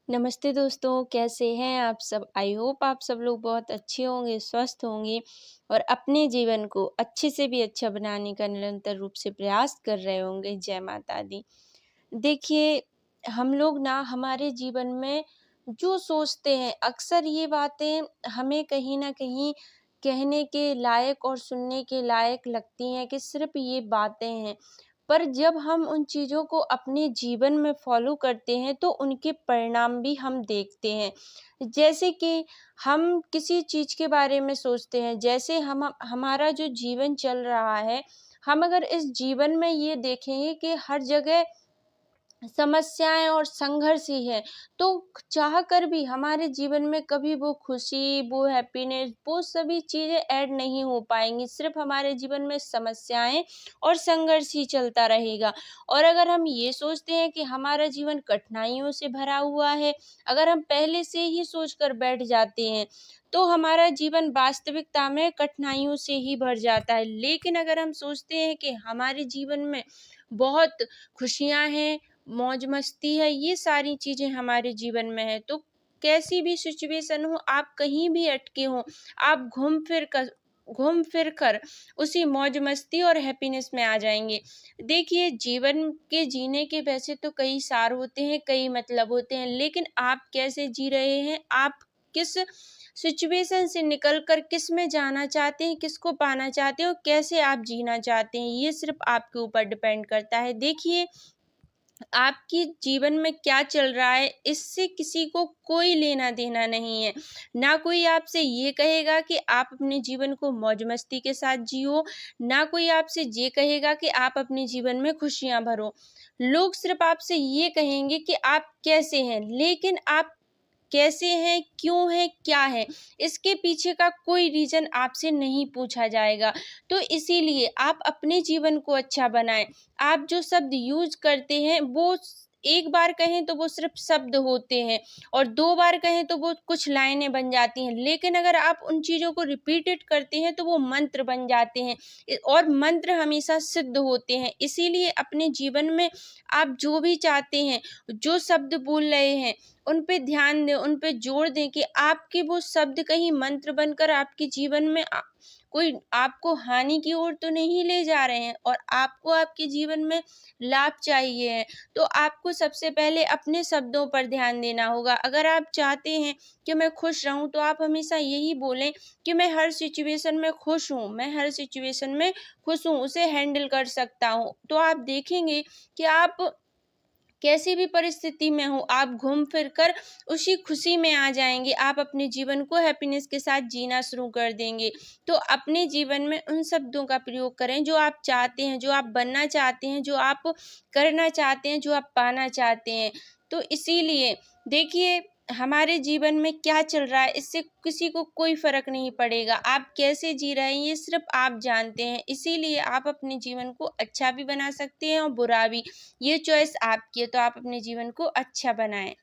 नमस्ते दोस्तों, कैसे हैं आप सब? आई होप आप सब लोग बहुत अच्छे होंगे, स्वस्थ होंगे और अपने जीवन को अच्छे से भी अच्छा बनाने का निरंतर रूप से प्रयास कर रहे होंगे। जय माता दी। देखिए, हम लोग ना हमारे जीवन में जो सोचते हैं, अक्सर ये बातें हमें कहीं न कहीं कहने के लायक और सुनने के लायक लगती हैं कि सिर्फ़ ये बातें हैं। पर जब हम उन चीज़ों को अपने जीवन में फ़ॉलो करते हैं तो उनके परिणाम भी हम देखते हैं। जैसे कि हम किसी चीज़ के बारे में सोचते हैं, जैसे हम हमारा जो जीवन चल रहा है, हम अगर इस जीवन में ये देखेंगे कि हर जगह समस्याएँ और संघर्ष ही है, तो चाह कर भी हमारे जीवन में कभी वो खुशी, वो हैप्पीनेस, वो सभी चीज़ें ऐड नहीं हो पाएँगी। सिर्फ़ हमारे जीवन में समस्याएँ और संघर्ष ही चलता रहेगा। और अगर हम ये सोचते हैं कि हमारा जीवन कठिनाइयों से भरा हुआ है, अगर हम पहले से ही सोच कर बैठ जाते हैं, तो हमारा जीवन वास्तविकता में कठिनाइयों से ही भर जाता है। लेकिन अगर हम सोचते हैं कि हमारे जीवन में बहुत खुशियाँ हैं, मौज-मस्ती है, ये सारी चीज़ें हमारे जीवन में है, तो कैसी भी सिचुएशन हो, आप कहीं भी अटके हों, आप घूम फिर कर उसी मौज-मस्ती और हैप्पीनेस में आ जाएँगे। देखिए, जीवन के जीने के वैसे तो कई सार होते हैं, कई मतलब होते हैं, लेकिन आप कैसे जी रहे हैं, आप किस सिचुएशन से निकल कर किस में जाना चाहते हैं, किसको पाना चाहते हैं और कैसे आप जीना चाहते हैं, ये सिर्फ़ आपके ऊपर डिपेंड करता है। देखिए, आपके जीवन में क्या चल रहा है, इससे किसी को कोई लेना-देना नहीं है। ना कोई आपसे ये कहेगा कि आप अपने जीवन को मौज-मस्ती के साथ जियो, ना कोई आपसे ये कहेगा कि आप अपने जीवन में खुशियाँ भरो। लोग सिर्फ़ आपसे ये कहेंगे कि आप कैसे हैं, लेकिन आप कैसे हैं, क्यों हैं, क्या है, इसके पीछे का कोई रीज़न आपसे नहीं पूछा जाएगा। तो इसीलिए आप अपने जीवन को अच्छा बनाएँ। आप जो शब्द यूज़ करते हैं वो एक बार कहें तो वो सिर्फ़ शब्द होते हैं और 2 बार कहें तो वो कुछ लाइनें बन जाती हैं। लेकिन अगर आप उन चीज़ों को रिपीटेड करते हैं तो वो मंत्र बन जाते हैं और मंत्र हमेशा सिद्ध होते हैं। इसीलिए अपने जीवन में आप जो भी चाहते हैं, जो शब्द बोल रहे हैं, उन पे ध्यान दें, उन पे जोर दें कि आपके वो शब्द कहीं मंत्र बनकर आपके जीवन में कोई आपको हानि की ओर तो नहीं ले जा रहे हैं और आपको आपके जीवन में लाभ चाहिए है, तो आपको सबसे पहले अपने शब्दों पर ध्यान देना होगा। अगर आप चाहते हैं कि मैं खुश रहूँ, तो आप हमेशा यही बोलें कि मैं हर सिचुएशन में खुश हूँ, मैं हर सिचुएशन में खुश हूँ, उसे हैंडल कर सकता हूँ। तो आप देखेंगे कि आप कैसी भी परिस्थिति में हो, आप घूम फिर कर उसी खुशी में आ जाएँगे। आप अपने जीवन को हैप्पीनेस के साथ जीना शुरू कर देंगे। तो अपने जीवन में उन शब्दों का प्रयोग करें जो आप चाहते हैं, जो आप बनना चाहते हैं, जो आप करना चाहते हैं, जो आप पाना चाहते हैं। तो इसीलिए देखिए, हमारे जीवन में क्या चल रहा है, इससे किसी को कोई फ़र्क नहीं पड़ेगा। आप कैसे जी रहे हैं, ये सिर्फ़ आप जानते हैं। इसीलिए आप अपने जीवन को अच्छा भी बना सकते हैं और बुरा भी। ये चॉइस आपकी है, तो आप अपने जीवन को अच्छा बनाएँ।